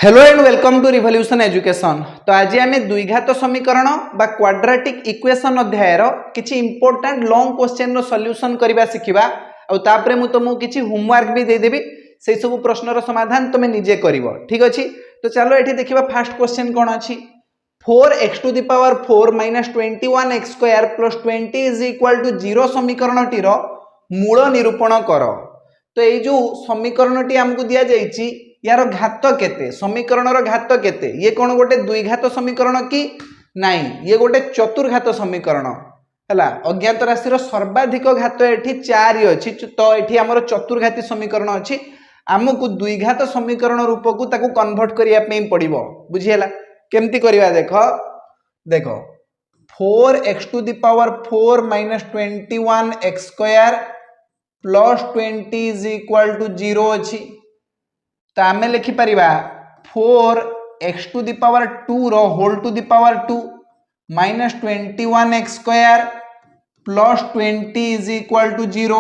Hello and welcome to revolution education. तो आज आम द्विघात समीकरण बा क्वाड्रेटिक इक्वेशन अध्यायर किछि इंपोर्टेंट लॉन्ग क्वेश्चन रो सॉल्यूशन करबा सिखिबा आ तापरे मु तुमको किछि होमवर्क भी दे देबी से सब प्रश्न रो समाधान तुमे निजे करिवो। ठीक अछि, तो चलो एठी देखिबा फर्स्ट क्वेश्चन कोन अछि। 4x to the power 4 minus 21x square plus 20 is equal to 0 समीकरण टीर मूल निरूपण कर। तो ये जो समीकरण टी हमको दिया जाइछि यार घात केते, समीकरण रो घात केते, ये कौन गोटे द्विघात समीकरण की नहीं, ये गोटे चतुर्घात समीकरण हैला। अज्ञात राशि रो सर्वाधिक घात एठी 4 अछि, तो एठी हमर चतुर्घाती समीकरण अछि। हमको द्विघात समीकरण रूप को ताको कन्वर्ट करिया पे पड़िबो। बुझी हैला केमती करिवा, देखो देखो 4x to the power 4 minus 21x square plus 20 is equal to 0 अछि। तो आम लिखिपर 4x टू द पावर 2 रो whole to the power 2 minus 21x square plus 20 is equal to 0।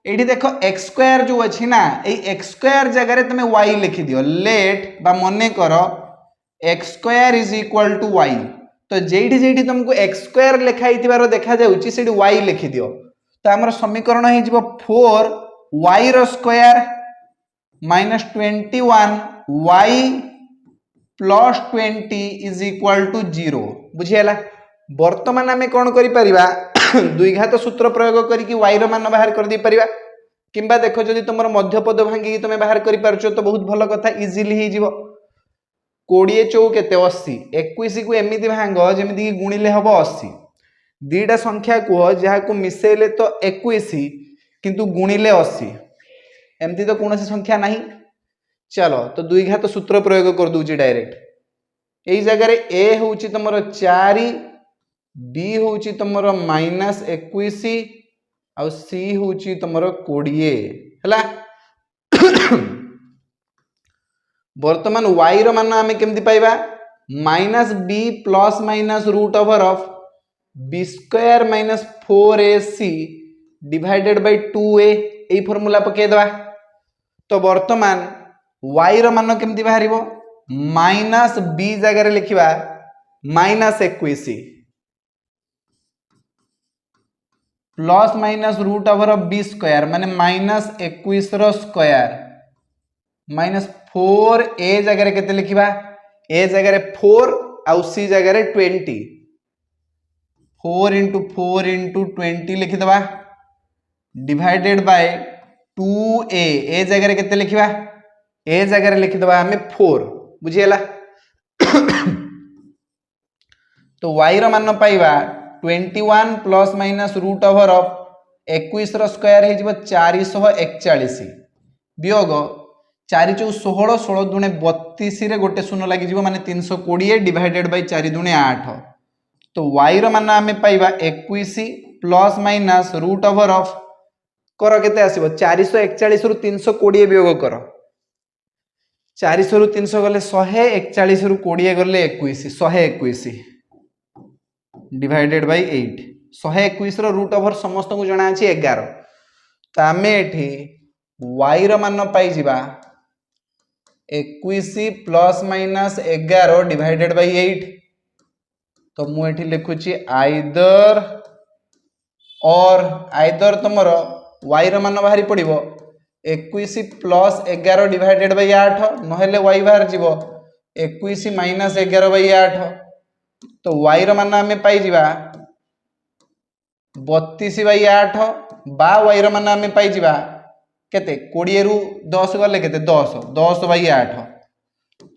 ये देखो एक्स स्क्वायर जो अच्छी ना, एक्स स्क्वायर जगह तुम y लिखि दियो। लेट बा मने कर X square is equal to y। तो जेठी जेठी तुमको एक्स स्क्वायर लिखाई देखा जाउची सेठी y लिखि दियो। तो आमर समीकरण हो जिवो 4y रो square minus 21y plus 20 is equal to 0। बुझीला। वर्तमान आम कौन करिपरिबा द्विघात सूत्र प्रयोग करके y रो मान बाहर कर दी परिबा, किंबा देखो जदि तुम मध्यपद भांगी तुम बाहर कर पारछो तो बहुत भल कथा, इजीली ही जीवो। 20 चौ केते 80, 21 को एमिति भांग जेमिति कि गुणिले हबो 80। दीटा संख्या कह जहाँ को मिसेले तो 21 किंतु गुणिले 80, एमती तो कौन सी संख्या नहीं। चलो तो द्विघात सूत्र प्रयोग कर दूची डायरेक्ट। यही जगह ए हूँ तुम 4, बी हूँ तुम माइनस 21 आउ सी हूँ तुम 20 है। वर्तमान y रो मान आम केमती पाइबा, minus B plus minus root over of B square minus 4ac divided by 2a, यही फॉर्मूला पके दवा। तो वर्तमान y रो मान केमती बाहर माइनस बी जगह लिखा minus 21 plus minus root over of B square माने माइनस 21 रो स्क्वायर माइनस 4a जगह केते लिखा, a जगह 4 आउ c जगह 20, 4 इंटू 4 इंटू 20 लिखिदबा डिवाइडेड बाय 2a, a जगह केते लिखा, a जगह लिखिदबा हमें 4। बुझीला। तो y रो मान पाइबा 21 plus minus root over of 21 रो स्क्वायर हे जिवो 441 वियोग 4 चौ 16, 16 दुणे 32 रे गोटे शून्य लगी जिवो माने 320 डिवाइडेड बाय 4 दुणे 8। तो y रो मान आमे पाइबा 21 plus minus root over of कर केते आसीबो 441 रु 320 वियोग कर, 400 रु 300 गले 100, 41 रु 20 गले 21, 121 डिवाइडेड बाय 8। 121 रो रूट ओवर समस्त को जणा अछि 11। तो आमे एठी y रो मान पाई जिबा 21 प्लस माइनस 11 डिवाइडेड बाय 8। तो मु एठी लिखुची आइदर और आइदर तुमर y रो मान बाहरी पड़िबो 21 प्लस 11 डिवाइडेड बाय 8, नहेले y बाहर जीवो 21 माइनस 11 बाय 8। तो y रो मान आमे पाई जिबा 32 बाय 8 बा y रो मान आमे पाई जिबा केते 20 रु 10 गले केते 10, 10 बाय 8।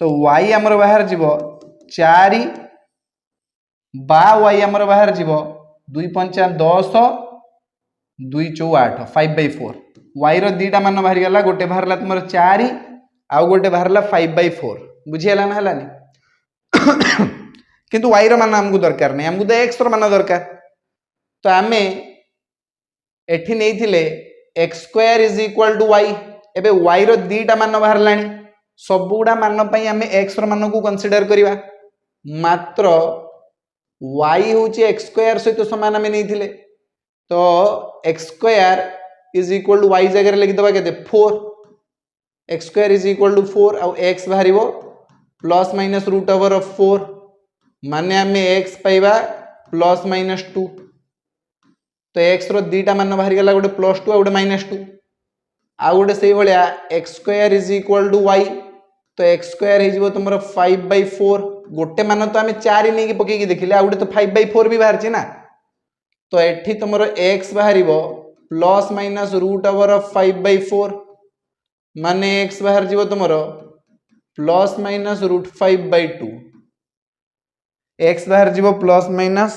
तो y हमर बाहर जीवो 4 बा y हमर बाहर जीवो 2 5 10, 2 4 8, 5 बाय 4। y रो दीटा मान बाहर गला, गोटे बाहरला तुमर 4 आउ गोटे बाहरला 5 बाय 4। बुझियला ना हलानी। किंतु y रो मान हमको दरकार नहीं, हमको तो x रो मान दरकार। तो आमे एठी नेइथिले x square is equal to y, एबे y रो दीटा मान बाहर लानी, सबुडा मान पई आमे x रो मान को कंसीडर करिवा। मात्र y होची x स्क्वायर सहित समान आमे नेइथिले, तो x square is equal to y जगह लिखि दबा केते 4, x square is equal to 4 आउ x बाहरिबो plus minus root over of 4 माने आमे x पाइबा प्लस माइनस 2 तो x रो दीटा मान बाहर गला गोटे प्लस 2 आ गोटे माइनस 2 आ गोटे से भलिया x square is equal to y तो x स्क्वायर हे जिवो तुमरो 5/4 गोटे मान तो आमे 4 नै के पके के देखिले आ गोटे तो 5/4 भी बाहर छी ना तो एठी तुमरो x बाहरिबो plus minus root over of 5/4 माने x बाहर जीवो तुमरो प्लस माइनस रूट 5/2 x बाहर जीवो प्लस माइनस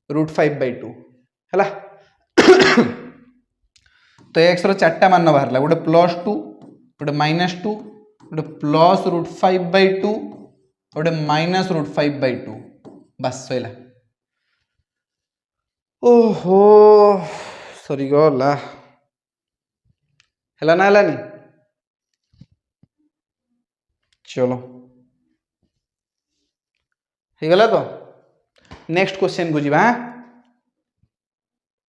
रूट 5/2 हला तो x रो चारटा मान बाहरला गोटे प्लस 2 गोटे माइनस 2 गोटे प्लस रूट 5/2 गोटे माइनस रूट 5/2 बस सइला ओहो सरी गला हला ना हलानी चलो हो गला तो नेक्स्ट क्वेश्चन को जीवा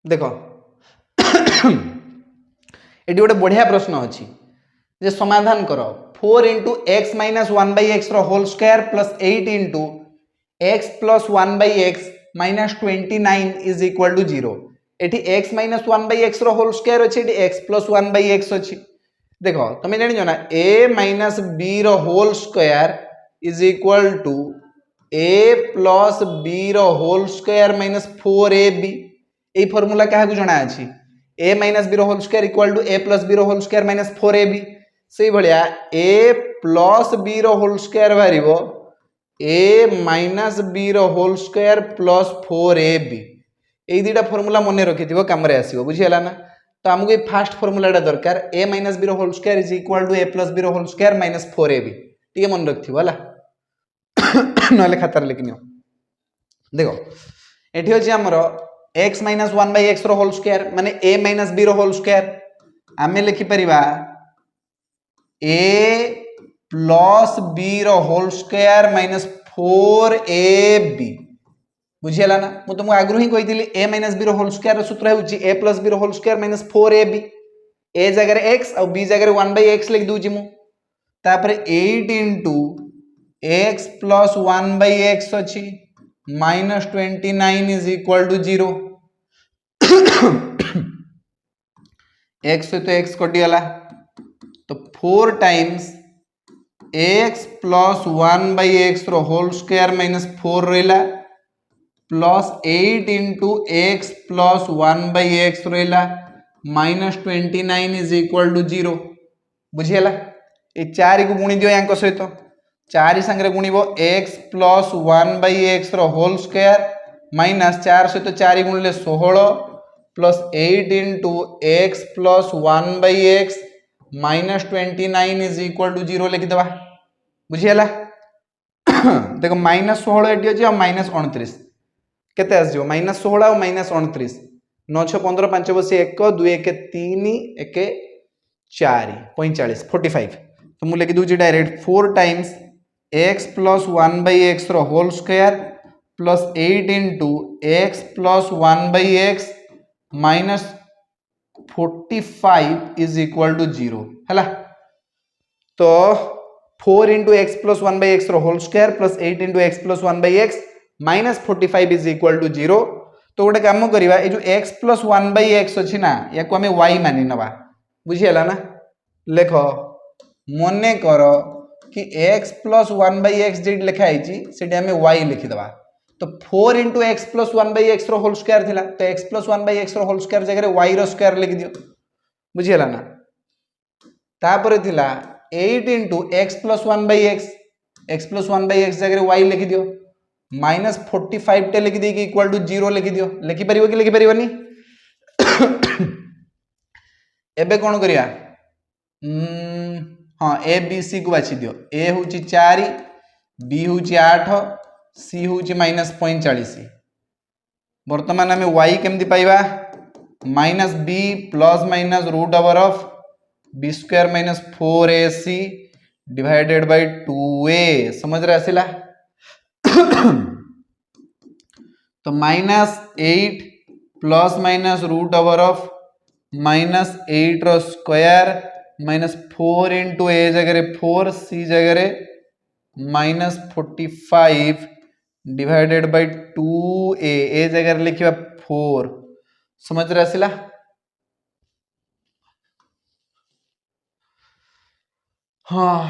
देखो एटी गोटे बढ़िया प्रश्न अच्छी जे समाधान करो 4 इंटू एक्स माइनस 1/x रो whole square plus 8 into X plus 1/x minus 29 is equal to 0 एटी x माइनस 1/x रो होल स्क्वायर अच्छी एटी x प्लस 1/x अच्छी देखो तुम जान ना a माइनस b रो whole square is equal to a plus b रो होल स्क्वायर माइनस 4ab ए फॉर्मूला क्या जना अच्छी a माइनस b रो whole square equal to a plus b रो होल स्क्वायर माइनस 4ab से भलिया a प्लस b रो होल स्क्वायर बाहरिबो a माइनस b रो होल स्क्वायर प्लस 4ab ए दुटा फॉर्मूला मन रखिथिबो काम रे आसीबो बुझियला ना तो हमको ये फास्ट फॉर्मूलाटा दरकार a माइनस b रो whole square is equal to a plus b रो होल स्क्वायर माइनस 4ab टिके मन रखिथिबो हला नले खातार लिखनियो देखो एठी अछि हमरो x माइनस 1/x रो होल स्क्वायर माने a माइनस b रो होल स्क्वायर आमे लिखि परिबा a प्लस b रो होल स्क्वायर माइनस 4ab बुझियला ना मु तुमको आगु ही कहितली a माइनस b रो होल स्क्वायर रो सूत्र हेउची a प्लस b रो whole square minus 4ab a जगह x और b जगह 1/x लिख दूची मु तापर 8 इंटू x प्लस 1/x अच्छी minus 29 is equal to 0 x से तो x कटिगला तो 4 टाइम्स x प्लस 1/x रो होल स्क्वायर माइनस 4 रहिला plus 8 into x plus 1/x रहिला माइनस 29 इज इक्वल टू 0 बुझियला ए 4 को गुणी दियो यांको सहित 4 संगे गुणिबो x प्लस 1/x रो होल स्क्वायर माइनस 4 सहित 4 गुणिले 16 plus 8 into x plus 1/x minus 29 is equal to 0 लिखि देबा बुझियला देखो माइनस 16 एटी अछि और माइनस 29 केते आस जो माइनस 16 और माइनस 29 9 6 15 5 बसे 1 2 1 3 1 4 45 45 तो मु लिखि दूची direct 4 times x plus 1/x रो whole square plus 8 into x plus 1/x minus 45 is equal to 0 है तो 4 इंटू एक्स प्लस 1/x रो whole square plus 8 into X plus 1/x minus 45 is equal to 0 तो गोटे काम करवा ये जो x प्लस 1/x अच्छी ना या को हमें y मानि नवा बुझियला ना लेख मने कर कि x प्लस 1/x जे लिखा है से हमें y लिखिदवा तो 4 इंटू एक्स प्लस 1/x रो होल स्क्वायर थिला तो x प्लस 1/x रो होल स्क्वायर जगह y रो स्क्वायर लिख दियो बुझियला ना तापर थिला 8 इंटू एक्स प्लस 1/x जगह y लिख दियो माइनस 45 टे लिख दी इक्वल टू 0 लिख दियो लिखि परिबो कि लिखि परिबोनी एबे कोन करिया हां ए बी सी को बाछि दियो ए होची 4 बी होची 8 सी होची माइनस 45 वर्तमान हमें y केमती पाइबा minus B plus minus root over of B square minus 4ac divided by 2a समझ रहे आसिला तो minus 8 plus minus root over of minus 8 रो स्क्वायर माइनस 4 इंटू ए जगह 4 सी जगह -45 डिवाइडेड बाय 2a ए जगह लिखिबा 4 समझ रे आसिला। हाँ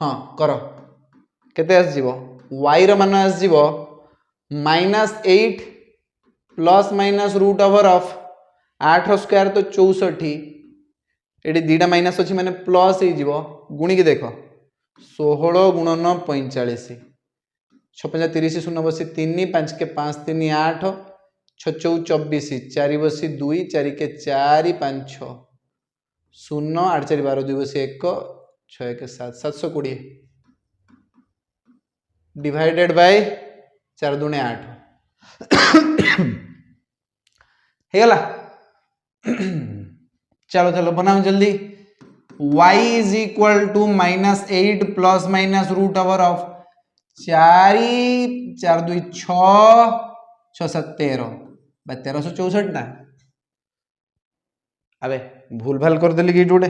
हाँ कर केते आस जीवो y रो मान आस जीवो -8 plus minus root over of 8 square तो 64 एटी दीटा माइनस अच्छी माने प्लस हो गुणी की देख 16 गुणन 45 6 30 शून्य बसी 3 5 के 5 3 8 6 24 4 बसी 2 4 के 4 5 6 शून्य 8 4 12 2 बसी 1 6 1 7 720 डिवाइडेड बाय 4 दूने 8 हेला चलो चलो बनाओ जल्दी y is equal to -8 plus minus root over of 4 4 2 6 6 7 13 1364 ना अबे भूल भाल कर देली कि जोड़े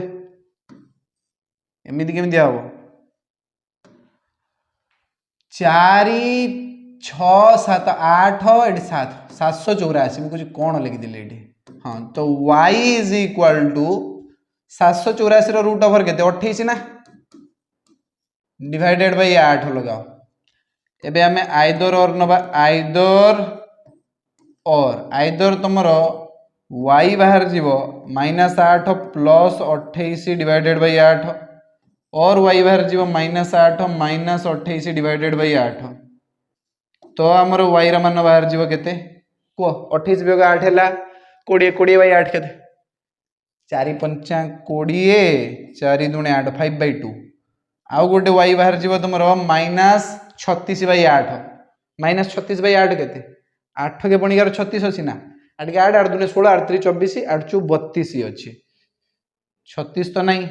एमिति केमि दिया हो 4 6 7 8 एटी 7 784 मैं कुछ कौन लिखिदेली ये हाँ तो y is equal to 784 root over के 28 ना डिवाइडेड बाय 8 लगाओ एबे हमें आइदर और नबा आइदर तुमर y बाहर जीवो -8 प्लस 28 डिवाइडेड बाय 8 और y बाहर जीवो -8 माइनस 28 डिवाइडेड बाय 8 तो आमर y रा मान बाहर जीवो केते को 28 वियोग 8 हैला 20 20 बाय 8 केते 4 5 20 4 दूने 8 5/2 आउ गोटे y बाहर जीवो तुमर -36 बाय 8 -36 बाय 8 केते 8 के बणिकार 36 अछि ना 8 के 8 8 दूने 16 8 3 24 8 चु 32 अछि 36 तो नहीं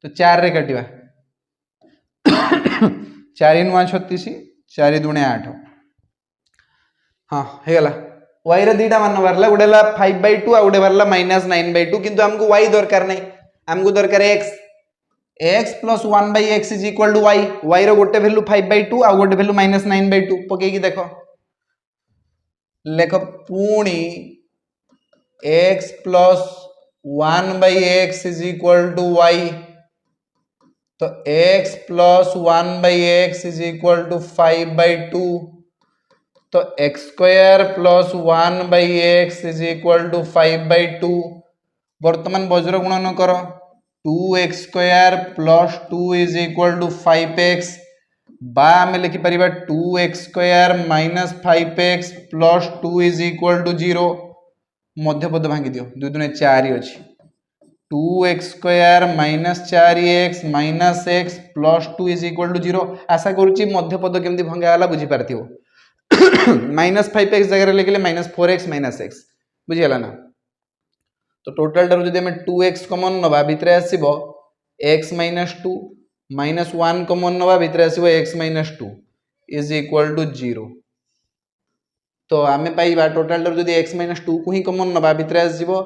तो 4 रे काटिबा 4 नुआ 36 4 दूने 8 हाँ हे गला y रे दीटा मान बारला गोटेला 5/2 आ गोटे बारला -9/2 किंतु हमको y दरकार नहीं हमको दरकार x x plus 1/x is equal to y रो गोटे वैल्यू 5/2 आ गोटे वैल्यू -9/2 पके की देखो लेख पुणी x plus 1/x is equal to y तो x plus 1/x is equal to 5/2 तो x square plus 1/x is equal to 5/2 वर्तमान वज्र गुणन कर 2x square plus 2 is equal to 5x बा आम लिखिपर 2x square minus 5x plus 2 is equal to 0 मध्यपद भांगी दियो 2 दूने 4 अच्छी 2x square minus 4x minus x plus 2 is equal to 0 आशा करुच्ची मध्यपद केमती भंगाला बुझीपार -5x जगह लिखले -4x -x बुझीगला ना तो टोटल टारू जदि हमें 2x कॉमन नबा भितरे आसीबो x -2 -1 कॉमन नबा भितरे आसीबो x -2 इज इक्वल टू 0 तो आमे पाइबा टोटल टारू जदि x -2 को ही कॉमन नबा भितरे आसीबो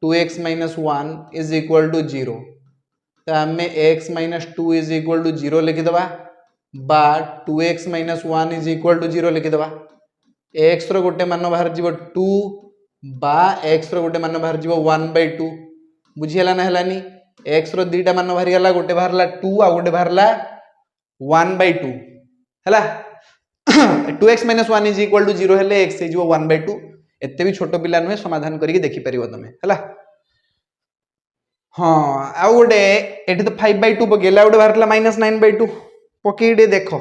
2x -1 इज इक्वल टू 0 तो आमे x -2 इज इक्वल टू 0 लिखि दबा बा 2x -1 इज इक्वल टू 0 लिखि दबा x रो गोटे मान बाहर जीवो 2 बा x रो गोटे मान बाहर जीवो 1/2 बुझियला ना हलानी x रो दीटा मान बाहर गला गोटे बाहरला 2 आ गोटे बाहरला 1/2 हला 2x -1 इज इक्वल टू 0 हेले x हे जीवो 1/2 एते भी छोटो पिला नुहे समाधान करके देखि परिबो तमे हला हाँ आ गोटे एठी तो 5/2 पकेला गोटे बाहरला -9/2 पकेइडे देखो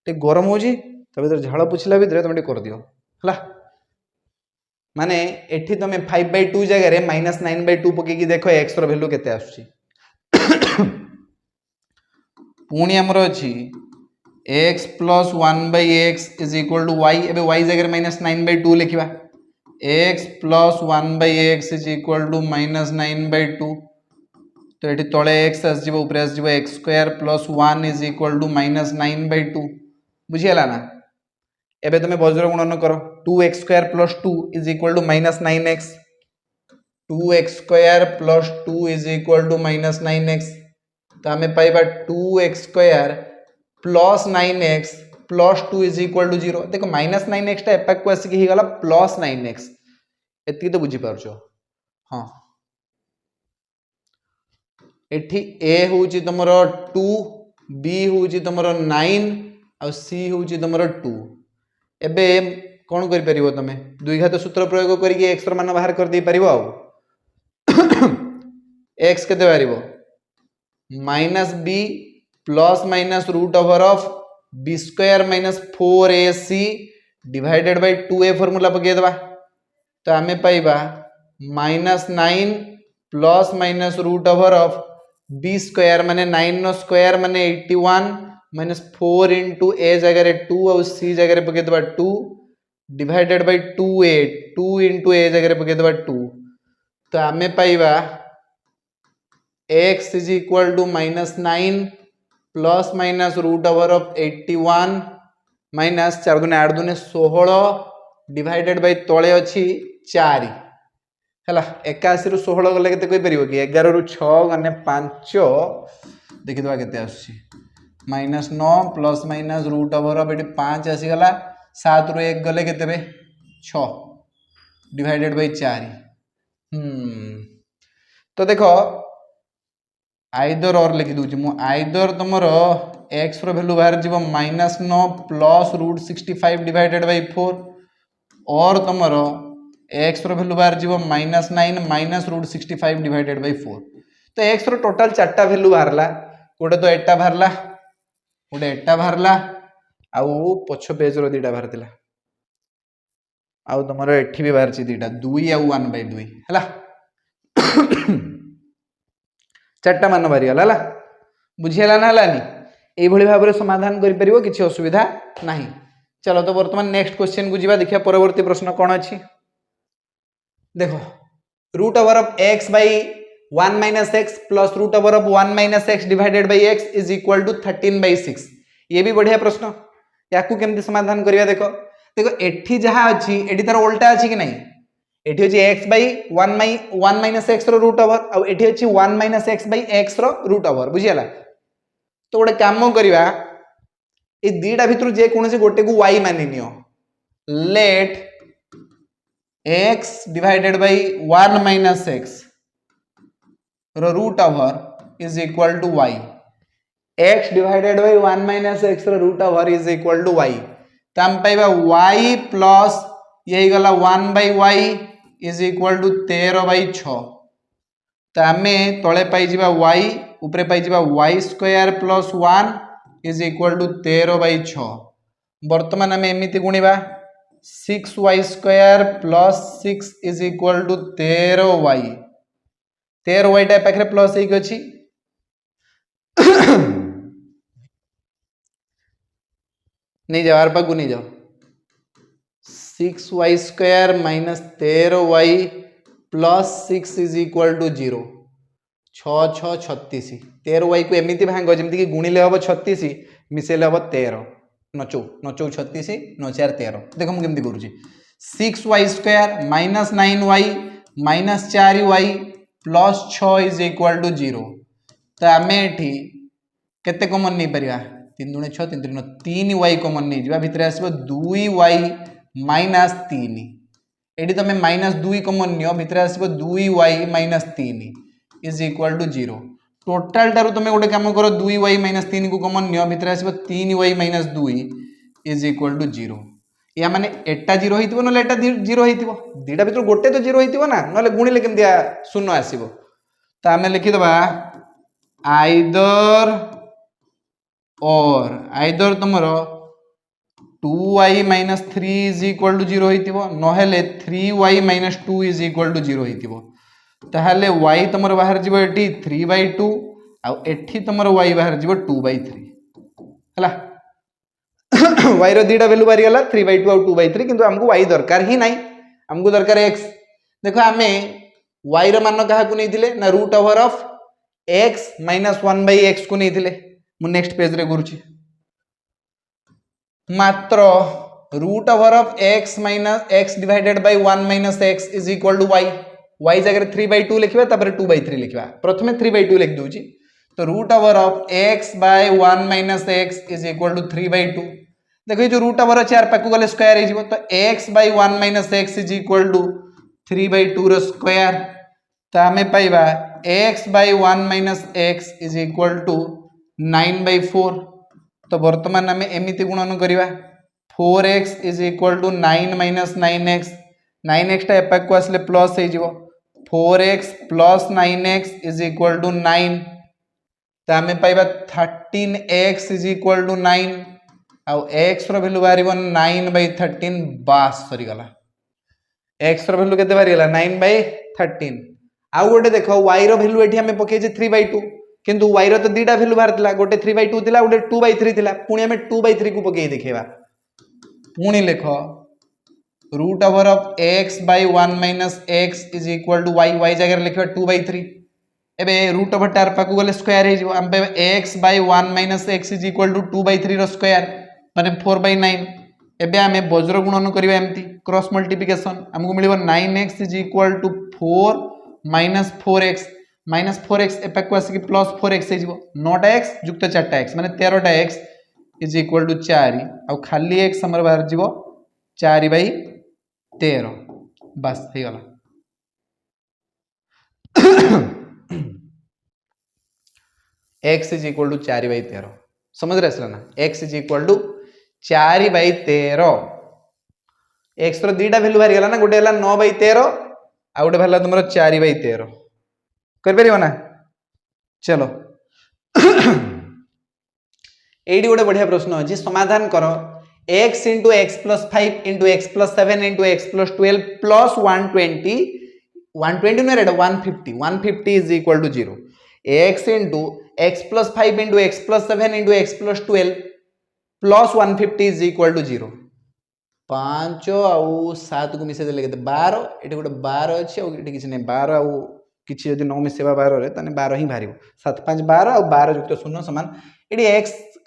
ते गरम होजी तबे तो झाड़ पुछला भितर तुम कर दियो हला माने एठी तुम 5/2 जगह रे -9/2 पके की देखो x रो वैल्यू केते आछी पुणी हमर अछि x plus 1/x is equal to y एबे y जगह रे -9/2 लिखिबा x plus 1/x is equal to -9/2 तो एठी तळे x आस जिवो ऊपर आस जिवो x square plus 1 is equal to -9/2 बुझियला ना एबे तुम वज्र गुणन करो 2x square plus 2 is equal to -9x 2x square plus 2 is equal to -9x तो आम पाइबा 2x² plus 9x plus 2 is equal to 0 देखो माइनस 9x एपाक को आसिक ही गला प्लस 9x एति तो बुझी पारछो हाँ एठी a होउची तमरो 2 b होउची तमरो 9 और c होउची तमरो 2 एबे कौन करि परिबो तमे द्विघात सूत्र प्रयोग करिके x र मान बाहर कर दे परिबो आ x केते बारिबो minus b plus minus root over of b square minus 4ac divided by 2a formula पके देबा तो आमे पाइबा minus 9 plus minus root over of b square माने 9 नो स्क्वायर माने 81 माइनस 4 इंटू a जगह 2 और c जगह पके देबा 2 divided by 2a 2 into a जगह पके देबा 2 तो आमे पाइबा x is equal to minus 9 plus minus root over of 81 minus 4 दुने 8 दुने 16 डिवाइडेड बाय तळे अछि 4 हला 81 रु 16 गले केते कोइ परिबो कि 11 रु 6 गने 5 देखि दवा केते आछि minus 9 plus minus root over of एटी 5 आसी गला 7 रु 1 गले केते बे 6 डिवाइडेड बाय 4 तो देखो आइदर और लिखि दूची मु आइदर तुमरो x रो वैल्यू बाहर जीवो minus 9 plus root 65 divided by 4 और तुमरो x रो वैल्यू बाहर जीवो minus 9 minus root 65 divided by 4 तो x रो टोटल चारटा वैल्यू बाहरला गोटे तो एटा बाहरला गोटे एटा बाहरला आउ पछ पेज रो दीटा बाहरतिला आउ तुमरो एठी भी बाहरची दीटा 2 आ 1/2 हला चारटा मान बाहरीगला बुझीगला ना हलानी एभली भाव समाधान करि परिबो किछि असुविधा नाही चलो तो वर्तमान नेक्स्ट क्वेश्चन को जीवा देखिया परवर्ती प्रश्न कोन अछि देखो root over of x by 1 minus x plus root over of 1 minus x divided by x is equal to 13/6 ये भी बढ़िया प्रश्न याकू केमती समाधान करिया देखो देखो एठी जहा अछि एठी तार उल्टा अछि कि नहीं एठी अछि x बाय 1 माइनस x रो रूट ओवर और एठी अछि 1 माइनस x बाय x रो रूट ओवर बुझियला तो गोटे काम करिवा ए दीटा भितर जे कोनसे गोटे को y मानि नियो let x divided by 1 minus x रो root over is equal to y x divided by 1 minus x रो root over is equal to y तम पाइबा y प्लस यही गला 1 by y is equal to 13/6 तो आमे तळे पाई जिबा y ऊपरे पाई जिबा y square plus 1 is equal to 13/6 वर्तमान आमे एमिति गुणिबा 6y square plus 6 is equal to 13y 13y टा पाखरे प्लस एक अछि नहीं जाओ आर पाकु नहीं जाओ 6y square minus 13y plus 6 is equal to 0 6 6 36 13y को एमिति भांग जमती कि गुणिले हम 36 मिसेले हम 13 नचौ नचौ 36 9 4 13 देखो मु केमती करूची 6y square minus 9y minus 4y plus 6 is equal to 0 तो आमे एठी केते कॉमन नहीं परिया 3 दुणे 6 3 3 3y कॉमन नहीं जिबा भितरे आसीबो 2y माइनस 3 एडी तमे माइनस 2 कॉमन नियो भितरे आसीबो 2y minus 3 is equal to 0 total टारु तमे गोटे काम करो 2y माइनस 3 को कॉमन नियो भितरे आसीबो 3y minus 2 is equal to 0 या माने एटा 0 होइतिबो न एटा 0 होइतिबो दीटा भितर गोटे तो 0 होइतिबो ना नले गुणिले केमदिया शून्य आसीबो तो आमे लिखि दबा आइदर तुमरो 2y minus 3 is equal to 0 होइतिबो नहेले 3y minus 2 is equal to 0 होइतिबो ताहले y तुमरो बाहर जिवो एठी 3/2 आ एठी तुमरो y बाहर जिवो 2/3 हला y रो दीटा वैल्यू बारी गला 3/2 और 2/3 किंतु हमको y दरकार ही नहीं हमको दरकार x देखो आमे y रो मान कहा को नैथिले ना root over of x minus 1/x को नैथिले मु नेक्स्ट पेज रे करूची मात्र root over of x minus x divided by 1 minus x is equal to y y जगह 3/2 लिखिबा तापर 2/3 लिखिबा प्रथमे 3/2 लिख दूची तो root over of x by 1 minus x is equal to 3/2। देखो ये जो रूट ओवर अच्छे यार पाकू गले स्क्वायर है जीवो, तो x by 1 minus x is equal to 3/2 रो स्क्वायर। तो हमें पाइबा x by 1 minus x is equal to 9/4। तो वर्तमान आम एमती गुणन करवा 4x is equal to 9 minus 9x, 9x टा एपाक को आसले प्लस हो 4x plus 9x is equal to 9। तो आम पाइबा 13x इज इक्वल टू 9 आउ x रो वैल्यू बाहर 9/13 बास सरीगला। x रो वैल्यू केते बाहर 9/13। आउ गोटे देखो y रो वैल्यू एठी हमें पके 3/2 किंतु y रो तो दीटा वैल्यू बाहर थिला, गोटे 3/2 थिला गोटे 2/3 थिला। पुणी हमें 2/3 को पके देखेबा। पुणी लिखो root over of x by 1 minus x is equal to y जगह लिखबा 2/3। एबे रूट ओवर टार पाकू गले स्क्वायर हे जिवो, हम पे x by 1 minus x is equal to 2/3 रो स्क्वायर माने 4/9। एबे हमें वज्र गुणन करबा एमती क्रॉस मल्टीप्लिकेशन, हमको मिलिबो 9x is equal to 4 minus 4x, minus 4x एपाक को आसी प्लस 4x हे जिवो, 9x जुक्त 4x माने 13x इज इक्वल टू 4 आ खाली x हमर बाहर जिवो 4/13 बस हे गला। x इज इक्वल टू 4/13 समझ रहे असला ना, x is equal to 4/13। x रो दीटा वैल्यू बाहर गला ना, गोटे हला 9/13 आ गोटे भला तुमरो 4/13 कर परियो ना। चलो एडी गोटे बढ़िया प्रश्न अछि, समाधान करो x into x plus 5 into x plus 7 into x plus 12 plus 120 no 150 is equal to 0। x into x plus 5 into x plus 7 into x plus 12 plus 150 is equal to 0। 5 आउ 7 को मिसे देले केते 12, एटी गोटे 12 अछि आ एटी किछ नै 12 आउ किछ जदि न मिसेबा 12 रे तने 12 ही भारिबो। 7 5 12 आउ 12 जुक्त 0 समान एटी x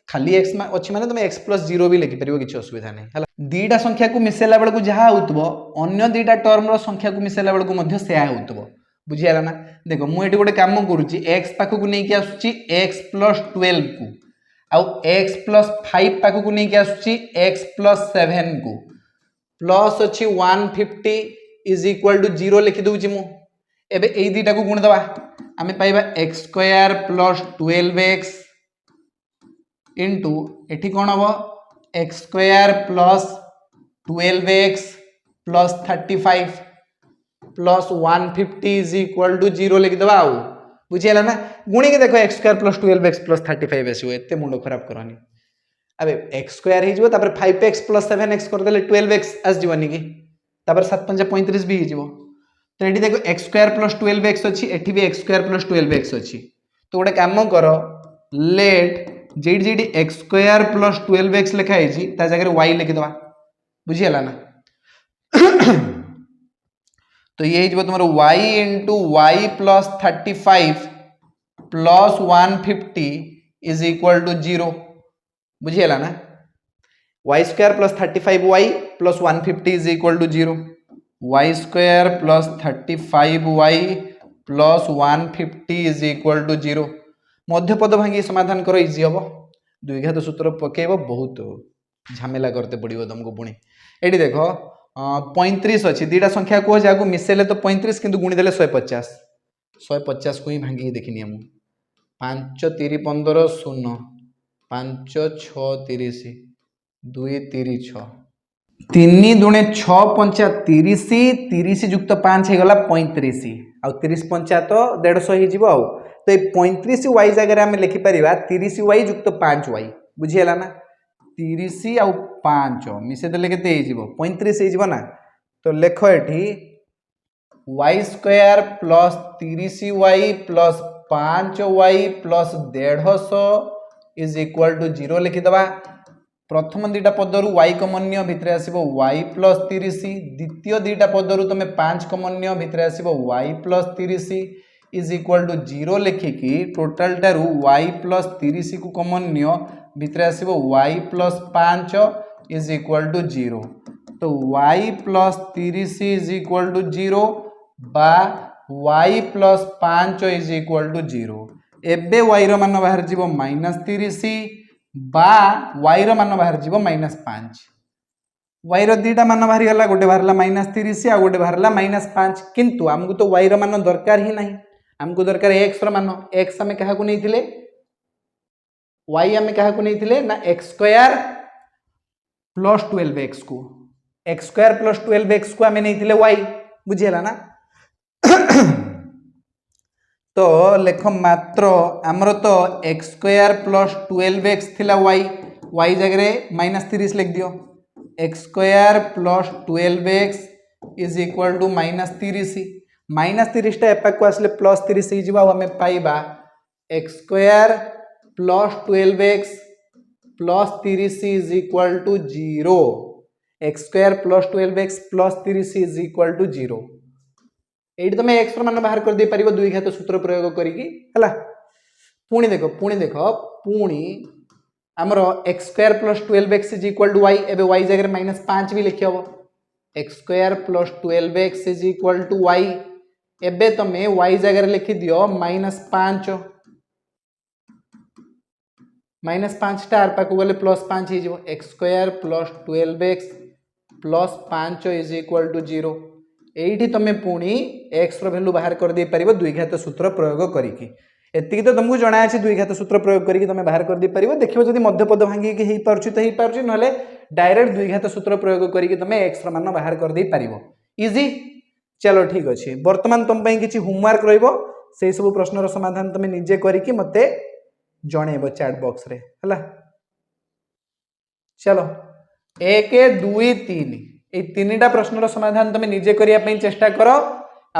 खाली x अच्छी माने तुम x प्लस 0 भी लिखि परिबो, किछ असुविधा नै हला। दीटा संख्या को मिसेला बेल को जहा होतबो अन्य दीटा टर्म रो संख्या को मिसेला बेल को मध्य सेया होतबो, बुझियाला ना। देखो मु एटी गोटे काम करूची, x पाखु को नै कि आसुची x प्लस 12 को आउ x प्लस 5 पाखु को नै कि आसुची x प्लस 7 को प्लस अछि 150 इज इक्वल टू 0 लिखि दोची मु। एबे एई दीटा को गुण दबा, हमें पाइबा x square plus 12x into एठी कौन हम x square plus 12x plus 35 plus 150 is equal to 0 लिख दबा। आउ बुझियला ना, गुणी के देखो x square plus 12x plus 35 आसीबो, एते मुंडो खराब करनी। अबे x स्क्वायर हे जिवो तापर 5x प्लस 7x कर देले 12x आस जीवनी की, तापर 7 5 35 भी हे जिवो। तो एठी देखो x स्क्वायर प्लस 12x अछि, एठी भी x स्क्वायर प्लस 12x अछि। तो गोटे काम करो, लेट जेडी जेडी x स्क्वायर प्लस 12x लिखा है जी ता जगह y लिखि दबा, बुझियला ना। तो ये जो तुम्हारा y into y plus 35 plus 150 is equal to 0, बुझियला ना। y square plus 35y plus 150 is equal to 0, y square plus 35y plus 150 is equal to 0। मध्यपद भांगी समाधान करो, इजी हम। द्विघात सूत्र पकेब बहुत झमेला करते पड़ो तुमको। पुणी ये देख 35 अच्छी दीटा संख्या कह जहाँ मिसेले तो 35 किंतु गुणी देले 150, 150 को ही भांगी देखनी हम। 5 3 15 0 5 6 30 2 3 6 3 दुणे 6 पंचा 30 30 जुक्त 5 हो गला 35 आ 30 पंचा तो 150 हो। तो ये 35 वाई जगह आम लिखिपर 30 वाई जुक्त 5 वाई, बुझीगला ना। 30 आउ 5 मिसे देले केते 35 हो ना। तो लेख एठी y square plus 30 y plus 5 y plus 150 is equal to 0 लिखिदबा। प्रथम दीटा पदरु y कमन्य भितर आसीबो y प्लस 30, द्वितीय दीटा पदरु तुम 5 कमन्य भितर आसीबो y plus 30 is equal to 0 लिखिकी टोटाल टारू y प्लस 30 को कमन्य भितर आसीबो y plus 5 is equal to 0। तो y plus 30 is equal to 0 बा y plus 5 is equal to 0। एबे y रो मान बाहर जीवो -30 बा y रो मान बाहर जीवो -5 y रो दीटा मान बाहरी गला गोटे बाहरला -30 आ गोटे बाहरला -5 किंतु हमको तो y रो मान दरकार ही नहीं हमको दरकार x रो मान x हमें कहा को नैथिले y हमें कहा को नैथिले ना x² + 12x को x² + 12x को हमें नैथिले y बुझिला ना तो लेख मात्र आमर तो x² + 12x थिला y जगह -30 लिख दियो x² + 12x is equal to -30 -30 टा एपाक को आसले +30 ही जिवा हमें पाइबा x² + 12x + 30 is equal to 0 x² + 12x + 30 is equal to 0 एठी तुम x मान बाहर कर दे परिबो दुई घात सूत्र प्रयोग करिकी हला पुणी देखो पुणी हमर x² + 12x is equal to y एबे y जगह -5 भी लिखि हबो x² + 12x is equal to y एबे तमे y जगह लिखि दियो -5 -5 टा आर पाकु गले +5 ही जिवो x² + 12x + 5 is equal to 0 एठी तमे पुणी x रो वैल्यू बाहर कर दे परिबो दुई घात सूत्र प्रयोग करिकी एतिकी तो तुमको जणा अछि दुई घात सूत्र प्रयोग करिकी तमे बाहर कर दे परिबो देखिबो जदी मध्यपद भांगी के हेई परछि त हेई परछि नले डायरेक्ट दुई घात सूत्र प्रयोग करिकी तमे x रो मान बाहर कर दे परिबो इजी चलो ठीक अछि वर्तमान तुम पई किछि होमवर्क रहइबो सेई सब प्रश्न रो समाधान तमे निजे करिकी मते जणेबो चैट बॉक्स रे हला चलो 1 2 3 ए तीनटा प्रश्नर समाधान तुम निजे करिया चेष्टा कर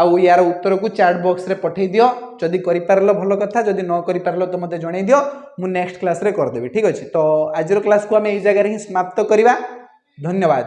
आउ यार उत्तर को चैट बॉक्स रे पठे दियो जदि करि पारलो भलो कथा जदि न करि पारलो तो मते जणै दियो मु नेक्स्ट क्लास रे कर देबी ठीक अछि तो आज रो क्लास को हम एई जगह रे ही समाप्त करिवा धन्यवाद।